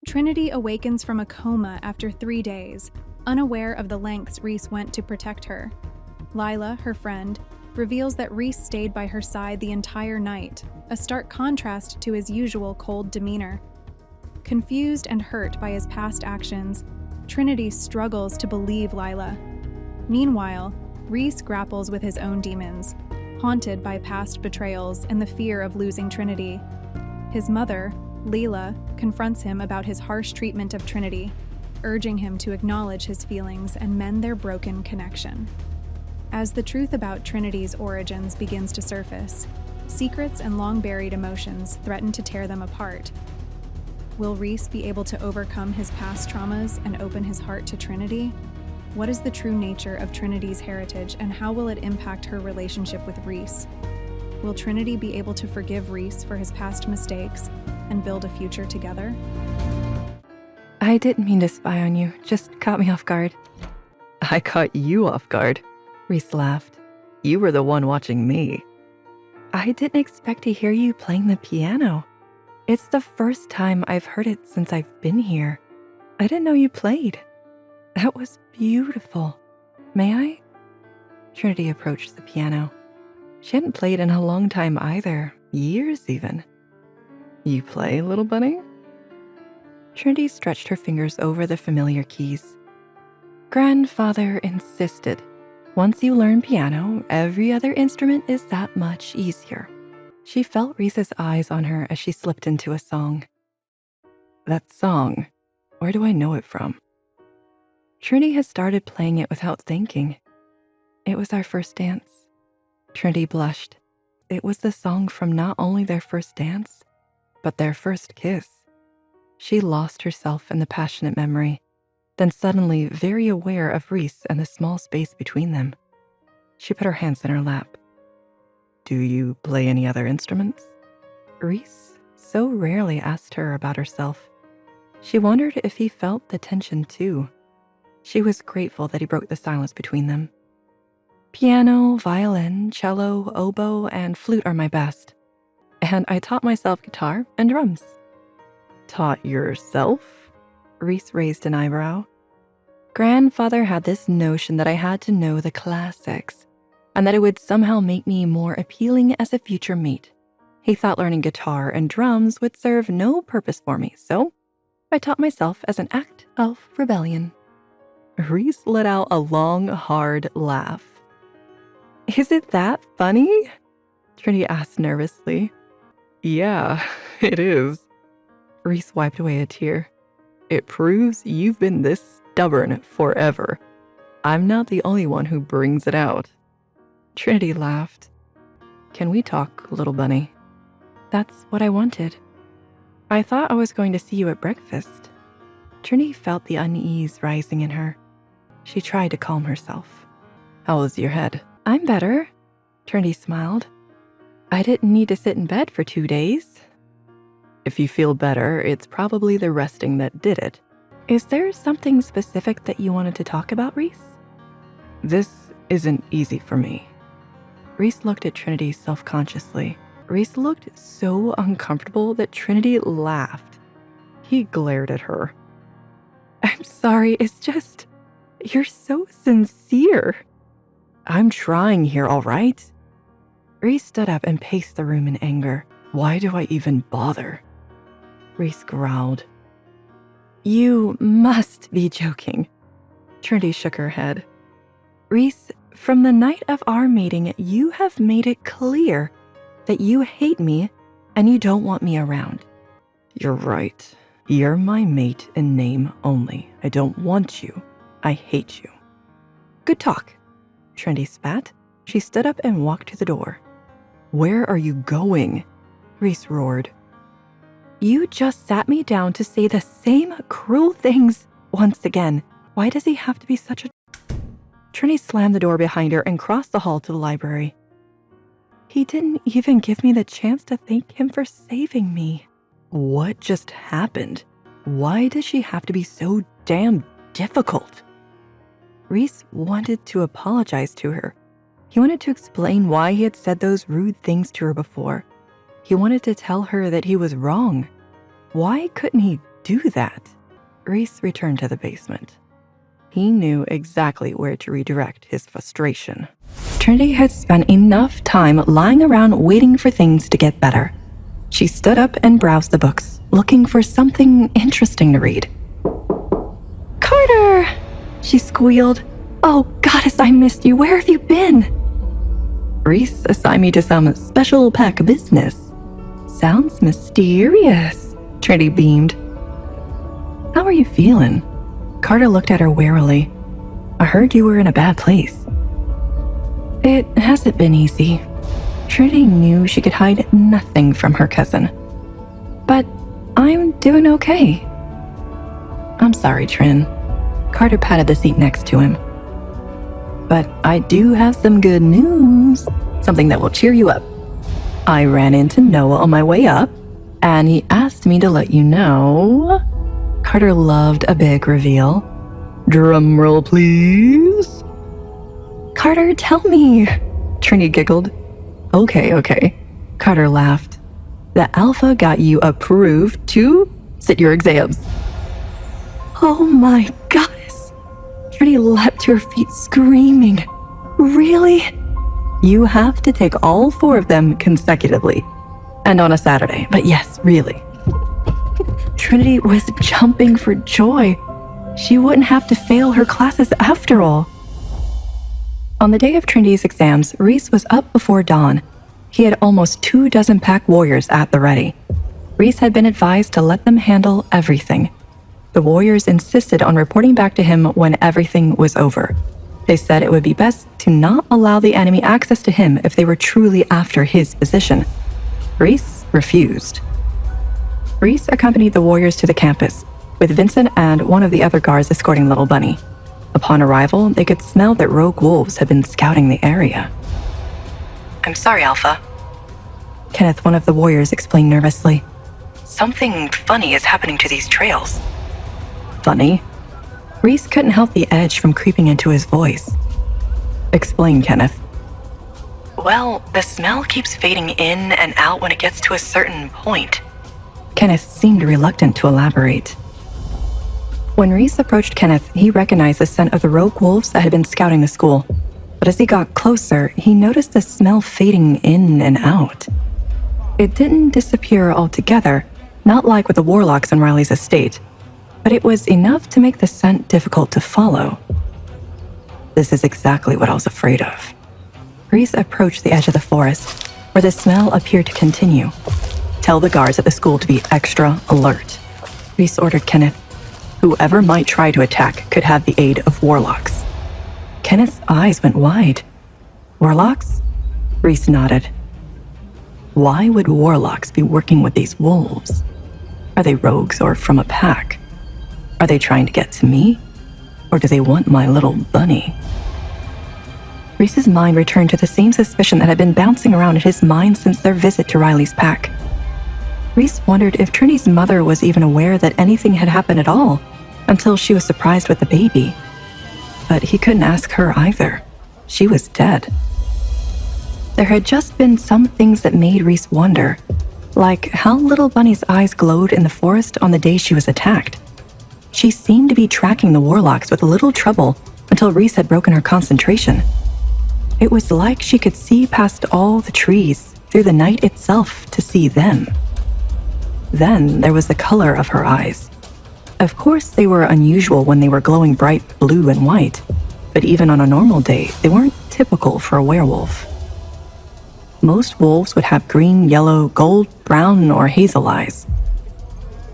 Trinity awakens from a coma after 3 days, unaware of the lengths Reese went to protect her. Lila, her friend, reveals that Reese stayed by her side the entire night, a stark contrast to his usual cold demeanor. Confused and hurt by his past actions, Trinity struggles to believe Lila. Meanwhile, Reese grapples with his own demons, haunted by past betrayals and the fear of losing Trinity. His mother, Leela, confronts him about his harsh treatment of Trinity, urging him to acknowledge his feelings and mend their broken connection. As the truth about Trinity's origins begins to surface, secrets and long-buried emotions threaten to tear them apart. Will Reese be able to overcome his past traumas and open his heart to Trinity? What is the true nature of Trinity's heritage, and how will it impact her relationship with Reese? Will Trinity be able to forgive Reese for his past mistakes and build a future together? I didn't mean to spy on you, just caught me off guard. I caught you off guard. Reese laughed. You were the one watching me. I didn't expect to hear you playing the piano. It's the first time I've heard it since I've been here. I didn't know you played. That was beautiful. May I? Trinity approached the piano. She hadn't played in a long time either, years even. You play, little bunny? Trinity stretched her fingers over the familiar keys. Grandfather insisted. Once you learn piano, every other instrument is that much easier. She felt Reese's eyes on her as she slipped into a song. That song, where do I know it from? Trinity had started playing it without thinking. It was our first dance. Trinity blushed. It was the song from not only their first dance, but their first kiss. She lost herself in the passionate memory, then suddenly very aware of Reese and the small space between them. She put her hands in her lap. Do you play any other instruments? Reese so rarely asked her about herself. She wondered if he felt the tension too. She was grateful that he broke the silence between them. Piano, violin, cello, oboe, and flute are my best. And I taught myself guitar and drums. Taught yourself? Reese raised an eyebrow. Grandfather had this notion that I had to know the classics, and that it would somehow make me more appealing as a future mate. He thought learning guitar and drums would serve no purpose for me, so I taught myself as an act of rebellion. Reese let out a long, hard laugh. Is it that funny? Trinity asked nervously. Yeah, it is. Reese wiped away a tear. It proves you've been this stubborn forever. I'm not the only one who brings it out. Trinity laughed. Can we talk, little bunny? That's what I wanted. I thought I was going to see you at breakfast. Trinity felt the unease rising in her. She tried to calm herself. How was your head? I'm better. Trinity smiled. I didn't need to sit in bed for 2 days. If you feel better, it's probably the resting that did it. Is there something specific that you wanted to talk about, Reese? This isn't easy for me. Reese looked at Trinity self-consciously. Reese looked so uncomfortable that Trinity laughed. He glared at her. I'm sorry, it's just, you're so sincere. I'm trying here, all right? Reese stood up and paced the room in anger. Why do I even bother? Reese growled. You must be joking. Trinity shook her head. Reese, from the night of our meeting, you have made it clear that you hate me and you don't want me around. You're right. You're my mate in name only. I don't want you. I hate you. Good talk. Trinity spat. She stood up and walked to the door. Where are you going? Reese roared. You just sat me down to say the same cruel things once again. Why does he have to be such a... Trinity slammed the door behind her and crossed the hall to the library. He didn't even give me the chance to thank him for saving me. What just happened? Why does she have to be so damn difficult? Reese wanted to apologize to her. He wanted to explain why he had said those rude things to her before. He wanted to tell her that he was wrong. Why couldn't he do that? Reese returned to the basement. He knew exactly where to redirect his frustration. Trinity had spent enough time lying around waiting for things to get better. She stood up and browsed the books, looking for something interesting to read. "Carter!" she squealed. "Oh, goddess, I missed you. Where have you been?" "Reese assigned me to some special pack business." "Sounds mysterious," Trinity beamed. "How are you feeling?" Carter looked at her warily. "I heard you were in a bad place." "It hasn't been easy." Trinity knew she could hide nothing from her cousin. "But I'm doing okay." "I'm sorry, Trin." Carter patted the seat next to him. "But I do have some good news, something that will cheer you up. I ran into Noah on my way up, and he asked me to let you know." Carter loved a big reveal. "Drum roll, please." "Carter, tell me," Trini giggled. Okay. Carter laughed. "The Alpha got you approved to sit your exams." "Oh my goddess!" Trini leapt to her feet screaming. "Really?" "You have to take all 4 of them consecutively. And on a Saturday, but yes, really." Trinity was jumping for joy. She wouldn't have to fail her classes after all. On the day of Trinity's exams, Reese was up before dawn. He had almost 24 pack warriors at the ready. Reese had been advised to let them handle everything. The warriors insisted on reporting back to him when everything was over. They said it would be best to not allow the enemy access to him if they were truly after his position. Reese refused. Reese accompanied the warriors to the campus, with Vincent and one of the other guards escorting Little Bunny. Upon arrival, they could smell that rogue wolves had been scouting the area. "I'm sorry, Alpha," Kenneth, one of the warriors, explained nervously. "Something funny is happening to these trails." "Funny?" Reese couldn't help the edge from creeping into his voice. "Explain, Kenneth." "Well, the smell keeps fading in and out when it gets to a certain point." Kenneth seemed reluctant to elaborate. When Reese approached Kenneth, he recognized the scent of the rogue wolves that had been scouting the school. But as he got closer, he noticed the smell fading in and out. It didn't disappear altogether, not like with the warlocks on Riley's estate, but it was enough to make the scent difficult to follow. "This is exactly what I was afraid of." Reese approached the edge of the forest, where the smell appeared to continue. "Tell the guards at the school to be extra alert," Reese ordered Kenneth. "Whoever might try to attack could have the aid of warlocks." Kenneth's eyes went wide. "Warlocks?" Reese nodded. "Why would warlocks be working with these wolves? Are they rogues or from a pack? Are they trying to get to me? Or do they want my little bunny?" Reese's mind returned to the same suspicion that had been bouncing around in his mind since their visit to Riley's pack. Reese wondered if Trinity's mother was even aware that anything had happened at all, until she was surprised with the baby. But he couldn't ask her either. She was dead. There had just been some things that made Reese wonder, like how Little Bunny's eyes glowed in the forest on the day she was attacked. She seemed to be tracking the warlocks with little trouble until Reese had broken her concentration. It was like she could see past all the trees, through the night itself, to see them. Then there was the color of her eyes. Of course, they were unusual when they were glowing bright blue and white, but even on a normal day, they weren't typical for a werewolf. Most wolves would have green, yellow, gold, brown, or hazel eyes.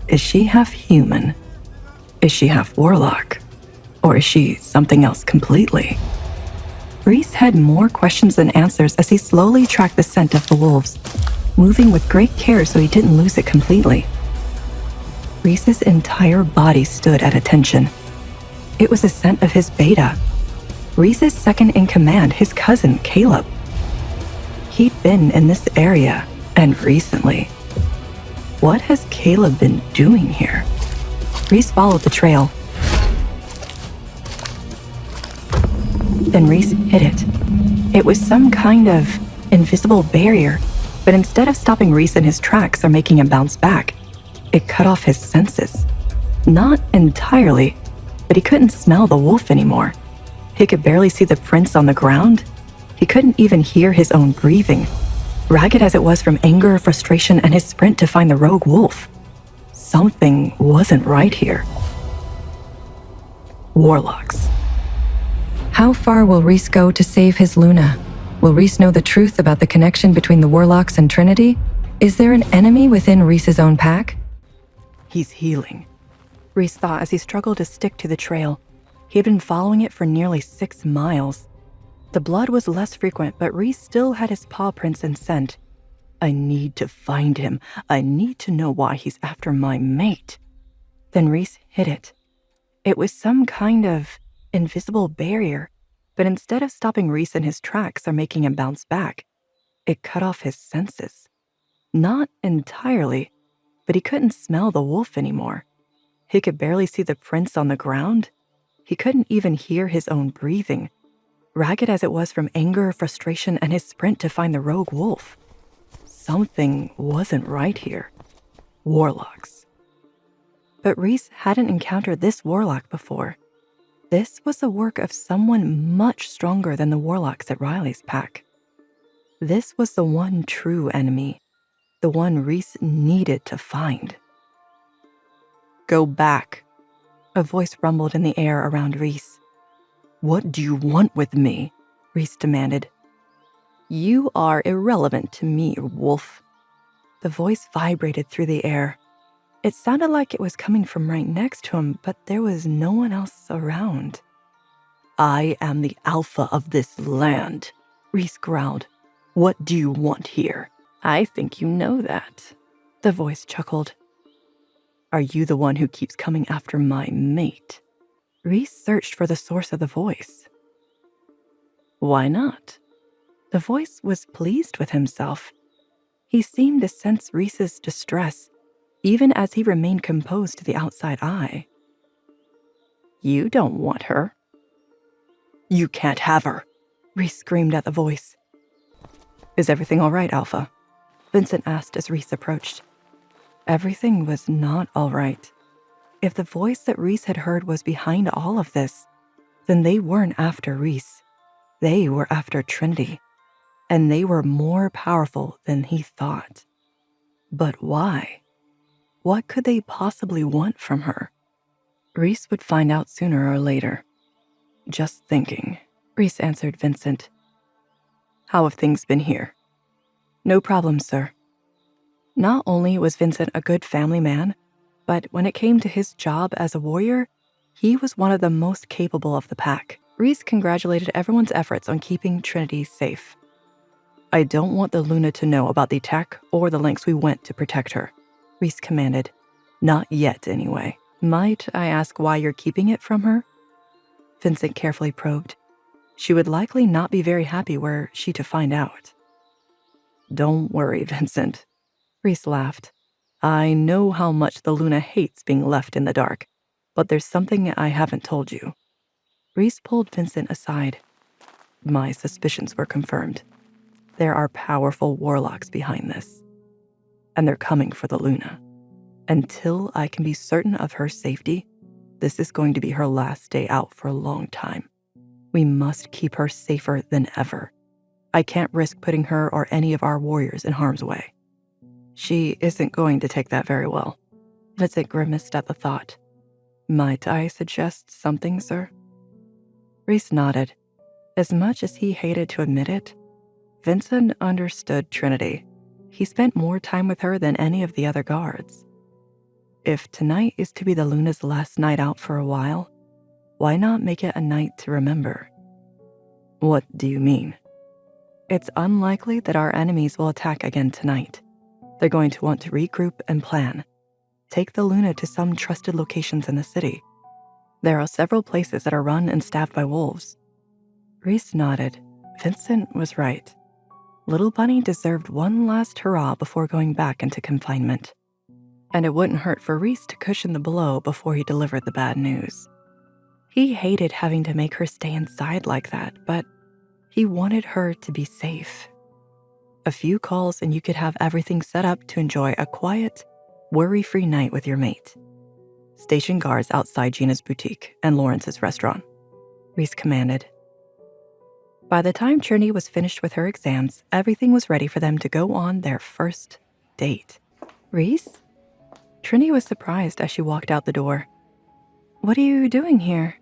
Is she half human? Is she half warlock? Or is she something else completely? Reese had more questions than answers as he slowly tracked the scent of the wolves, moving with great care so he didn't lose it completely. Reese's entire body stood at attention. It was the scent of his beta. Reese's second in command, his cousin, Caleb. He'd been in this area, and recently. What has Caleb been doing here? Reese followed the trail. Then Reese hit it. It was some kind of invisible barrier, but instead of stopping Reese in his tracks or making him bounce back, it cut off his senses. Not entirely, but he couldn't smell the wolf anymore. He could barely see the prints on the ground. He couldn't even hear his own breathing, ragged as it was from anger, frustration, and his sprint to find the rogue wolf. Something wasn't right here. Warlocks. How far will Reese go to save his Luna? Will Reese know the truth about the connection between the warlocks and Trinity? Is there an enemy within Reese's own pack? He's healing, Reese thought as he struggled to stick to the trail. He had been following it for nearly 6 miles. The blood was less frequent, but Reese still had his paw prints and scent. I need to find him. I need to know why he's after my mate. Then Reese hit it. It was some kind of invisible barrier, but instead of stopping Reese in his tracks or making him bounce back, it cut off his senses. Not entirely, but he couldn't smell the wolf anymore. He could barely see the prints on the ground. He couldn't even hear his own breathing, ragged as it was from anger, frustration, and his sprint to find the rogue wolf. Something wasn't right here. Warlocks. But Reese hadn't encountered this warlock before. This was the work of someone much stronger than the warlocks at Riley's pack. This was the one true enemy, the one Reese needed to find. Go back, a voice rumbled in the air around Reese. What do you want with me? Reese demanded. You are irrelevant to me, wolf. The voice vibrated through the air. It sounded like it was coming from right next to him, but there was no one else around. I am the alpha of this land, Reese growled. What do you want here? I think you know that, the voice chuckled. Are you the one who keeps coming after my mate? Reese searched for the source of the voice. Why not? The voice was pleased with himself. He seemed to sense Reese's distress, even as he remained composed to the outside eye. You don't want her. You can't have her, Reese screamed at the voice. Is everything all right, Alpha? Vincent asked as Reese approached. Everything was not all right. If the voice that Reese had heard was behind all of this, then they weren't after Reese. They were after Trinity, and they were more powerful than he thought. But why? What could they possibly want from her? Reese would find out sooner or later. Just thinking, Reese answered Vincent. How have things been here? No problem, sir. Not only was Vincent a good family man, but when it came to his job as a warrior, he was one of the most capable of the pack. Reese congratulated everyone's efforts on keeping Trinity safe. I don't want the Luna to know about the attack or the lengths we went to protect her, Reese commanded. Not yet, anyway. Might I ask why you're keeping it from her? Vincent carefully probed. She would likely not be very happy were she to find out. Don't worry, Vincent, Reese laughed. I know how much the Luna hates being left in the dark, but there's something I haven't told you. Reese pulled Vincent aside. My suspicions were confirmed. There are powerful warlocks behind this, and they're coming for the Luna. Until I can be certain of her safety, this is going to be her last day out for a long time. We must keep her safer than ever. I can't risk putting her or any of our warriors in harm's way. She isn't going to take that very well. Vincent grimaced at the thought. Might I suggest something, sir? Reese nodded. As much as he hated to admit it, Vincent understood Trinity. He spent more time with her than any of the other guards. If tonight is to be the Luna's last night out for a while, why not make it a night to remember? What do you mean? It's unlikely that our enemies will attack again tonight. They're going to want to regroup and plan. Take the Luna to some trusted locations in the city. There are several places that are run and staffed by wolves. Reese nodded. Vincent was right. Little Bunny deserved one last hurrah before going back into confinement. And it wouldn't hurt for Reese to cushion the blow before he delivered the bad news. He hated having to make her stay inside like that, but he wanted her to be safe. A few calls and you could have everything set up to enjoy a quiet, worry-free night with your mate. Station guards outside Gina's boutique and Lawrence's restaurant, Reese commanded. By the time Trinity was finished with her exams, everything was ready for them to go on their first date. Reese? Trinity was surprised as she walked out the door. What are you doing here?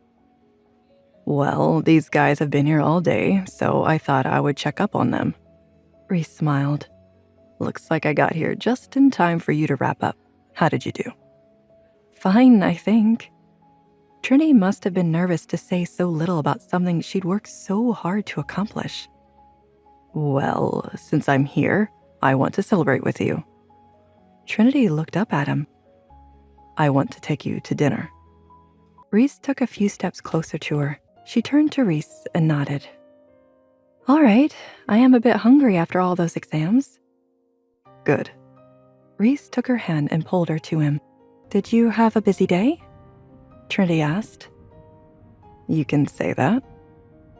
Well, these guys have been here all day, so I thought I would check up on them. Reese smiled. Looks like I got here just in time for you to wrap up. How did you do? Fine, I think. Trinity must have been nervous to say so little about something she'd worked so hard to accomplish. Well, since I'm here, I want to celebrate with you. Trinity looked up at him. I want to take you to dinner. Reese took a few steps closer to her. She turned to Reese and nodded. All right, I am a bit hungry after all those exams. Good. Reese took her hand and pulled her to him. Did you have a busy day? Trinity asked. You can say that.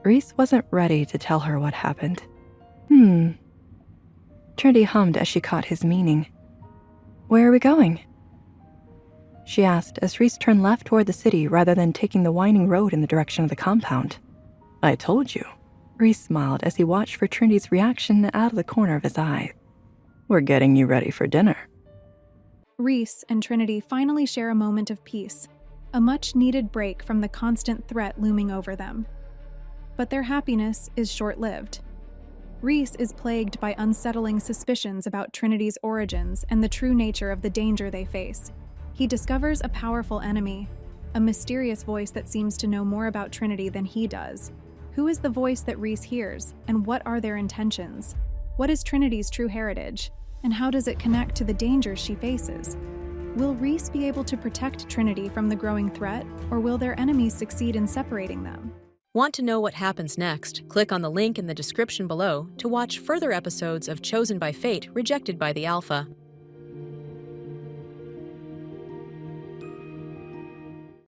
Reese wasn't ready to tell her what happened. Trinity hummed as she caught his meaning. Where are we going? She asked as Reese turned left toward the city rather than taking the winding road in the direction of the compound. I told you. Reese smiled as he watched for Trinity's reaction out of the corner of his eye. We're getting you ready for dinner. Reese and Trinity finally share a moment of peace, a much-needed break from the constant threat looming over them. But their happiness is short-lived. Reese is plagued by unsettling suspicions about Trinity's origins and the true nature of the danger they face. He discovers a powerful enemy, a mysterious voice that seems to know more about Trinity than he does. Who is the voice that Reese hears, and what are their intentions? What is Trinity's true heritage, and how does it connect to the dangers she faces? Will Reese be able to protect Trinity from the growing threat, or will their enemies succeed in separating them? Want to know what happens next? Click on the link in the description below to watch further episodes of Chosen by Fate, Rejected by the Alpha.